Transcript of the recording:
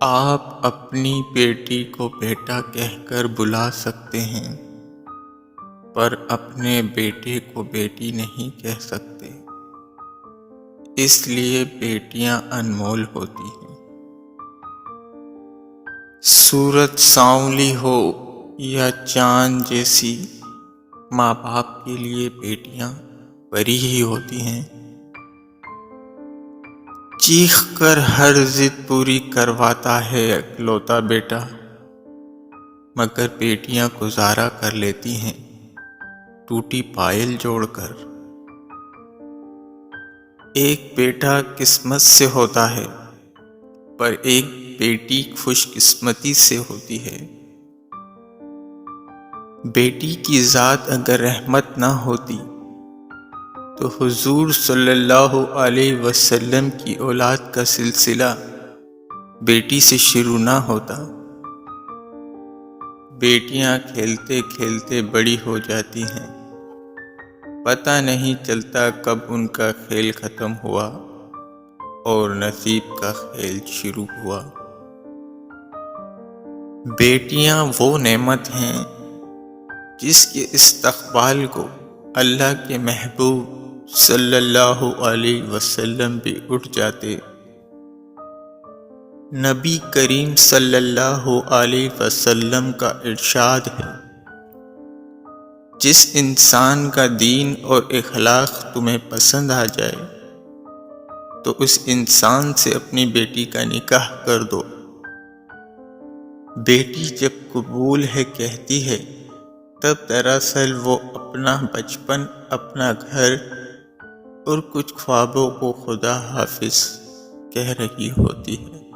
آپ اپنی بیٹی کو بیٹا کہہ کر بلا سکتے ہیں، پر اپنے بیٹے کو بیٹی نہیں کہہ سکتے، اس لیے بیٹیاں انمول ہوتی ہیں۔ سورج سانولی ہو یا چاند جیسی، ماں باپ کے لیے بیٹیاں پری ہی ہوتی ہیں۔ چیخ کر ہر ضد پوری کرواتا ہے اکلوتا بیٹا، مگر بیٹیاں گزارا کر لیتی ہیں ٹوٹی پائل جوڑ کر۔ ایک بیٹا قسمت سے ہوتا ہے، پر ایک بیٹی خوش قسمتی سے ہوتی ہے۔ بیٹی کی ذات اگر رحمت نہ ہوتی تو حضور صلی اللہ علیہ وسلم کی اولاد کا سلسلہ بیٹی سے شروع نہ ہوتا۔ بیٹیاں کھیلتے کھیلتے بڑی ہو جاتی ہیں، پتہ نہیں چلتا کب ان کا کھیل ختم ہوا اور نصیب کا کھیل شروع ہوا۔ بیٹیاں وہ نعمت ہیں جس کے استقبال کو اللہ کے محبوب صلی اللہ علیہ وسلم بھی اٹھ جاتے۔ نبی کریم صلی اللہ علیہ وسلم کا ارشاد ہے، جس انسان کا دین اور اخلاق تمہیں پسند آ جائے تو اس انسان سے اپنی بیٹی کا نکاح کر دو۔ بیٹی جب قبول ہے کہتی ہے، تب دراصل وہ اپنا بچپن، اپنا گھر اور کچھ خوابوں کو خدا حافظ کہہ رہی ہوتی ہے۔